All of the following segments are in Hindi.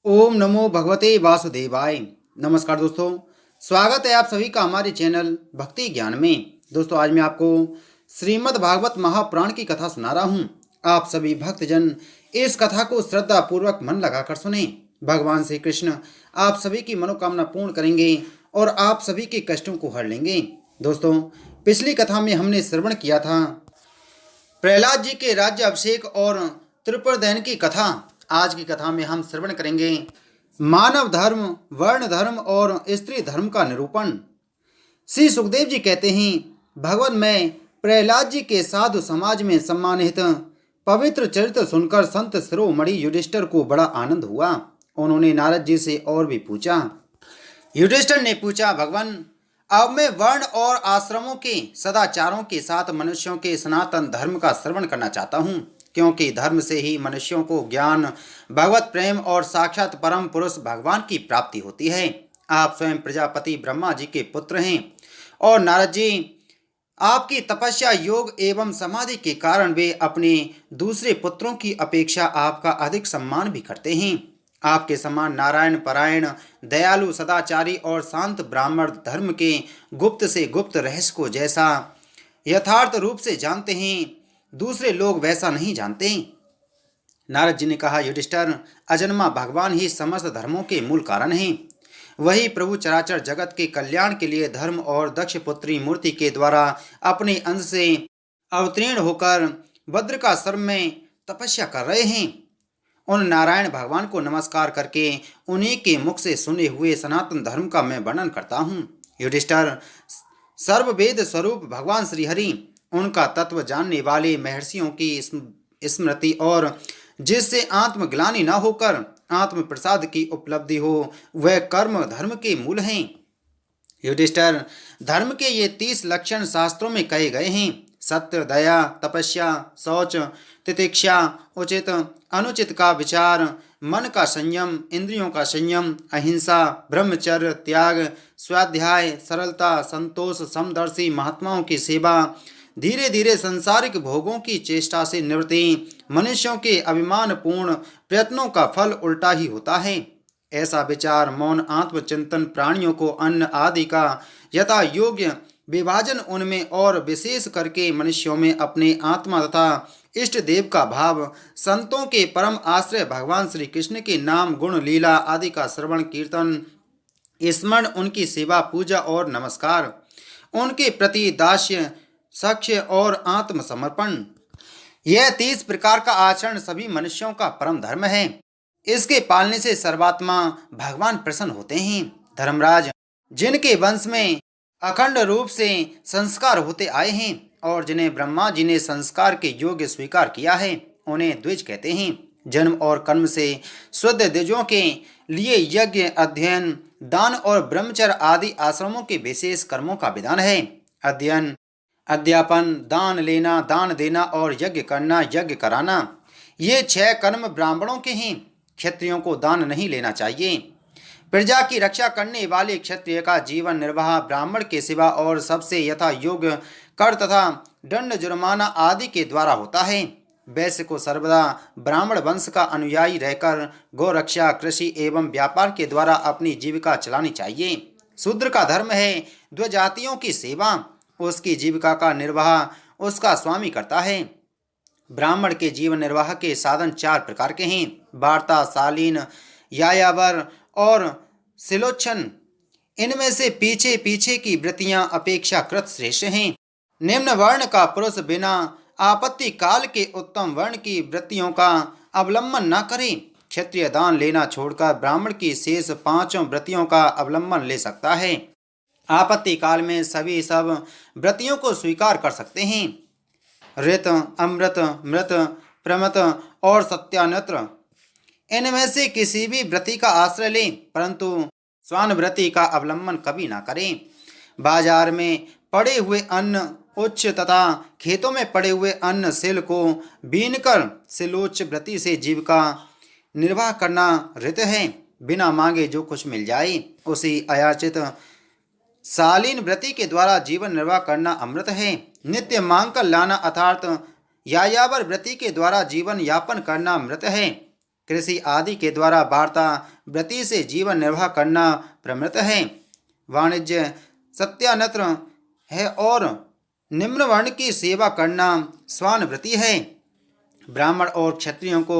ओम नमो भगवते वासुदेवाय। नमस्कार दोस्तों, स्वागत है आप सभी का हमारे चैनल भक्ति ज्ञान में। दोस्तों, आज मैं आपको श्रीमद् भागवत महापुराण की कथा सुना रहा हूँ। आप सभी भक्तजन इस कथा को श्रद्धा पूर्वक मन लगाकर सुने। भगवान श्री कृष्ण आप सभी की मनोकामना पूर्ण करेंगे और आप सभी के कष्टों को हर लेंगे। दोस्तों, पिछली कथा में हमने श्रवण किया था प्रहलाद जी के राज्य अभिषेक और त्रिपुरदैन की कथा। आज की कथा में हम श्रवण करेंगे मानव धर्म, वर्ण धर्म और स्त्री धर्म का निरूपण। श्री सुखदेव जी कहते हैं, भगवान मैं प्रहलाद जी के साधु समाज में सम्मानित पवित्र चरित्र सुनकर संत शिरोमणि युधिष्ठिर को बड़ा आनंद हुआ। उन्होंने नारद जी से और भी पूछा। युधिष्ठिर ने पूछा, भगवान अब मैं वर्ण और आश्रमों के सदाचारों के साथ मनुष्यों के सनातन धर्म का श्रवण करना चाहता हूँ, क्योंकि धर्म से ही मनुष्यों को ज्ञान, भगवत प्रेम और साक्षात परम पुरुष भगवान की प्राप्ति होती है। आप स्वयं प्रजापति ब्रह्मा जी के पुत्र हैं और नारद जी आपकी तपस्या, योग एवं समाधि के कारण वे अपने दूसरे पुत्रों की अपेक्षा आपका अधिक सम्मान भी करते हैं। आपके समान नारायण परायण, दयालु, सदाचारी और शांत ब्राह्मण धर्म के गुप्त से गुप्त रहस्य को जैसा यथार्थ रूप से जानते हैं, दूसरे लोग वैसा नहीं जानते। नारद जी ने कहा, युधिष्ठिर, अजन्मा भगवान ही समस्त धर्मों के मूल कारण हैं। वही प्रभु चराचर जगत के कल्याण के लिए धर्म और दक्ष पुत्री मूर्ति के द्वारा अपने अंश से अवतीर्ण होकर भद्रकाश्रम में तपस्या कर रहे हैं। उन नारायण भगवान को नमस्कार करके उन्हीं के मुख से सुने हुए सनातन धर्म का मैं वर्णन करता हूँ। युधिष्ठिर, सर्ववेद स्वरूप भगवान श्रीहरि, उनका तत्व जानने वाले महर्षियों की स्मृति और जिससे आत्मग्लानि न होकर आत्म प्रसाद की उपलब्धि हो, वह कर्म धर्म के मूल हैं। युधिष्ठिर, धर्म के ये 30 लक्षण शास्त्रों में कहे गए हैं। सत्य, दया, तपस्या, शौच, तितिक्षा, उचित अनुचित का विचार, मन का संयम, इंद्रियों का संयम, अहिंसा, ब्रह्मचर्य, त्याग, स्वाध्याय, सरलता, संतोष, समदर्शी, महात्माओं की सेवा, धीरे धीरे सांसारिक भोगों की चेष्टा से निवृत्ति, मनुष्यों के अभिमानपूर्ण प्रयत्नों का फल उल्टा ही होता है। ऐसा विचार, मौन आत्मचिंतन, प्राणियों को अन्न आदि का यथा योग्य विभाजन, उनमें और विशेष करके मनुष्यों में अपने आत्मा तथा इष्ट देव का भाव, संतों के परम आश्रय भगवान श्री कृष्ण के नाम, गुण, लीला आदि का श्रवण कीर्तन, स्मरण, उनकी सेवा, पूजा और नमस्कार, उनके प्रति दास्य, साक्ष्य और आत्मसमर्पण, यह 30 प्रकार का आचरण सभी मनुष्यों का परम धर्म है। इसके पालने से सर्वात्मा भगवान प्रसन्न होते हैं। धर्मराज, जिनके वंश में अखंड रूप से संस्कार होते आए हैं और जिन्हें ब्रह्मा जी ने संस्कार के योग्य स्वीकार किया है, उन्हें द्विज कहते हैं। जन्म और कर्म से शुद्ध द्विजों के लिए यज्ञ, अध्ययन, दान और ब्रह्मचर्य आदि आश्रमों के विशेष कर्मों का विधान है। अध्ययन, अध्यापन, दान लेना, दान देना और यज्ञ करना, यज्ञ कराना, ये 6 कर्म ब्राह्मणों के हैं। क्षत्रियों को दान नहीं लेना चाहिए। प्रजा की रक्षा करने वाले क्षत्रिय का जीवन निर्वाह ब्राह्मण के सिवा और सबसे यथा योग्य कर तथा दंड, जुर्माना आदि के द्वारा होता है। वैश्य को सर्वदा ब्राह्मण वंश का अनुयायी रहकर गौरक्षा, कृषि एवं व्यापार के द्वारा अपनी जीविका चलानी चाहिए। शूद्र का धर्म है द्विजातियों की सेवा। उसकी जीविका का निर्वाह उसका स्वामी करता है। ब्राह्मण के जीवन निर्वाह के साधन 4 प्रकार के हैं: वार्ता, शालीन, यायावर और सिलोच्छन। इनमें से पीछे पीछे की वृत्तियां अपेक्षाकृत श्रेष्ठ हैं। निम्न वर्ण का पुरुष बिना आपत्ति काल के उत्तम वर्ण की वृत्तियों का अवलंबन न करे। क्षत्रिय दान लेना छोड़कर ब्राह्मण की शेष 5 वृत्तियों का अवलंबन ले सकता है। आपत्ति काल में सभी सब व्रतियों को स्वीकार कर सकते हैं। ऋत, अमृत, मृत, प्रमत और सत्यानत्र, इनमें से किसी भी व्रति का आश्रय लें, परंतु स्वान व्रति का अवलंबन कभी ना करें। बाजार में पड़े हुए अन्न उच्च तथा खेतों में पड़े हुए अन्न सिल को बीनकर सिलोच्च व्रति से जीविका निर्वाह करना ऋत है। बिना मांगे जो कुछ मिल जाए उसी अयाचित शालीन व्रति के द्वारा जीवन निर्वाह करना अमृत है। नित्य मांग कर लाना अर्थात यायावर व्रति के द्वारा जीवन यापन करना मृत है। कृषि आदि के द्वारा वार्ता वृत्ति से जीवन निर्वाह करना प्रमृत है। वाणिज्य सत्यानत्र है और निम्न वर्ण की सेवा करना स्वानवृत्ति है। ब्राह्मण और क्षत्रियों को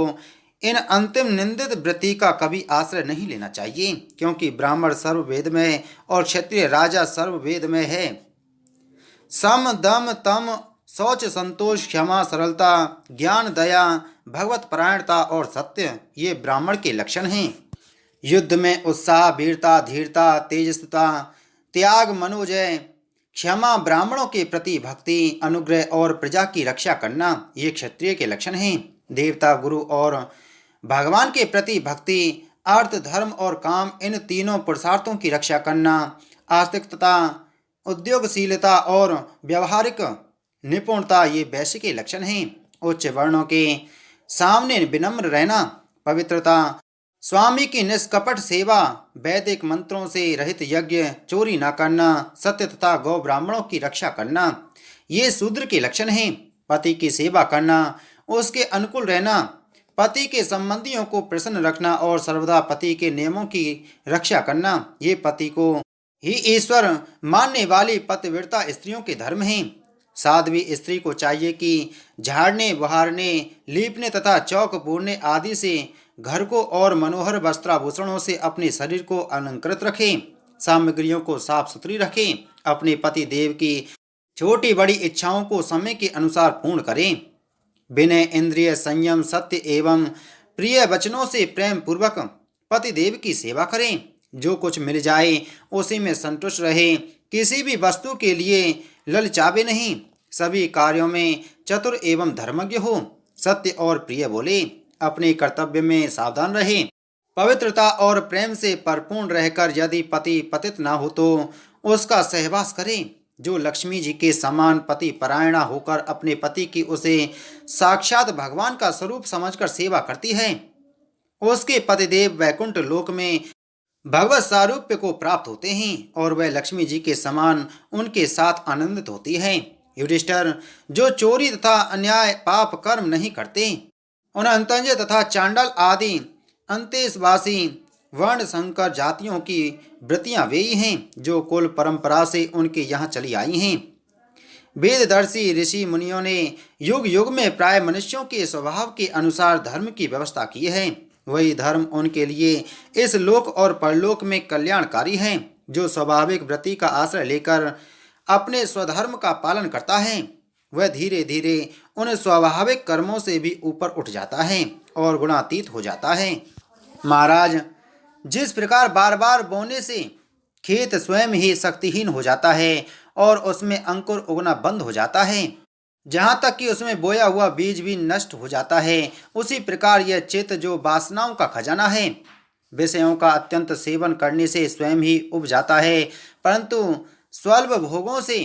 इन अंतिम निंदित वृत्ति का कभी आश्रय नहीं लेना चाहिए, क्योंकि ब्राह्मण सर्ववेदमय और क्षत्रिय राजा सर्ववेदमय है। सम दम तम शौच संतोष क्षमा सरलता ज्ञान दया भगवत परायणता और सत्य ये ब्राह्मण के लक्षण हैं। युद्ध में उत्साह वीरता धीरता तेजस्विता त्याग मनोजय क्षमा ब्राह्मणों के प्रति भक्ति अनुग्रह और प्रजा की रक्षा करना ये क्षत्रिय के लक्षण हैं। देवता गुरु और भगवान के प्रति भक्ति अर्थ धर्म और काम इन तीनों पुरुषार्थों की रक्षा करना आस्तिकता उद्योगशीलता और व्यवहारिक निपुणता ये वैश्य के लक्षण हैं। उच्च वर्णों के सामने विनम्र रहना पवित्रता स्वामी की निष्कपट सेवा वैदिक मंत्रों से रहित यज्ञ चोरी न करना सत्य तथा गौ ब्राह्मणों की रक्षा करना ये शूद्र के लक्षण हैं। पति की सेवा करना उसके अनुकूल रहना पति के संबंधियों को प्रसन्न रखना और सर्वदा पति के नियमों की रक्षा करना ये पति को ही ईश्वर मानने वाली पतिव्रता स्त्रियों के धर्म हैं। साध्वी स्त्री को चाहिए कि झाड़ने बहारने लीपने तथा चौक पूरने आदि से घर को और मनोहर वस्त्राभूषणों से अपने शरीर को अलंकृत रखें, सामग्रियों को साफ सुथरी रखें, अपने पति देव की छोटी बड़ी इच्छाओं को समय के अनुसार पूर्ण करें। विनय इंद्रिय संयम सत्य एवं प्रिय वचनों से प्रेम पूर्वक पति देव की सेवा करें। जो कुछ मिल जाए उसी में संतुष्ट रहे, किसी भी वस्तु के लिए ललचावे नहीं, सभी कार्यों में चतुर एवं धर्मज्ञ हो, सत्य और प्रिय बोले, अपने कर्तव्य में सावधान रहे, पवित्रता और प्रेम से परिपूर्ण रहकर यदि पति पतित ना हो तो उसका सहवास करें। जो लक्ष्मी जी के समान पति परायणा होकर अपने पति की उसे साक्षात भगवान का स्वरूप समझकर सेवा करती है, उसके पतिदेव वैकुंठ लोक में भगवत सारूप्य को प्राप्त होते हैं और वह लक्ष्मी जी के समान उनके साथ आनंदित होती है। युधिष्ठिर, जो चोरी तथा अन्याय पाप कर्म नहीं करते, उन अंतंज तथा चांडाल आदि अंतेशवासी वर्ण संकर जातियों की वृत्तियां वे ही हैं जो कुल परंपरा से उनके यहाँ चली आई हैं। वेददर्शी ऋषि मुनियों ने युग युग में प्राय मनुष्यों के स्वभाव के अनुसार धर्म की व्यवस्था की है। वही धर्म उनके लिए इस लोक और परलोक में कल्याणकारी है। जो स्वाभाविक वृत्ति का आश्रय लेकर अपने स्वधर्म का पालन करता है वह धीरे धीरे उन स्वाभाविक कर्मों से भी ऊपर उठ जाता है और गुणातीत हो जाता है। महाराज, जिस प्रकार बार बार बोने से खेत स्वयं ही शक्तिहीन हो जाता है और उसमें अंकुर उगना बंद हो जाता है, जहाँ तक कि उसमें बोया हुआ बीज भी नष्ट हो जाता है, उसी प्रकार यह चित्त जो वासनाओं का खजाना है, विषयों का अत्यंत सेवन करने से स्वयं ही उब जाता है, परंतु स्वल्प भोगों से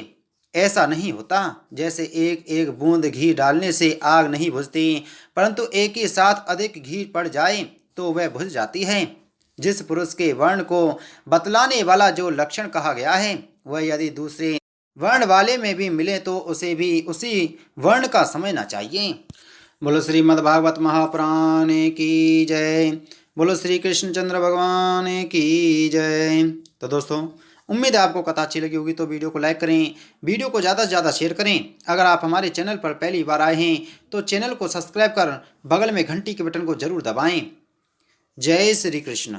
ऐसा नहीं होता। जैसे एक एक बूंद घी डालने से आग नहीं बुझती, परंतु एक ही साथ अधिक घी पड़ जाए तो वह बुझ जाती है। जिस पुरुष के वर्ण को बतलाने वाला जो लक्षण कहा गया है वह यदि दूसरे वर्ण वाले में भी मिले तो उसे भी उसी वर्ण का समझना चाहिए। बोलो श्रीमद्भागवत महापुराण की जय। बोलो श्री कृष्णचंद्र भगवान की जय। तो दोस्तों, उम्मीद है आपको कथा अच्छी लगी होगी, तो वीडियो को लाइक करें, वीडियो को ज़्यादा से ज़्यादा शेयर करें। अगर आप हमारे चैनल पर पहली बार आए हैं तो चैनल को सब्सक्राइब कर बगल में घंटी के बटन को जरूर दबाएं। जय श्री कृष्ण।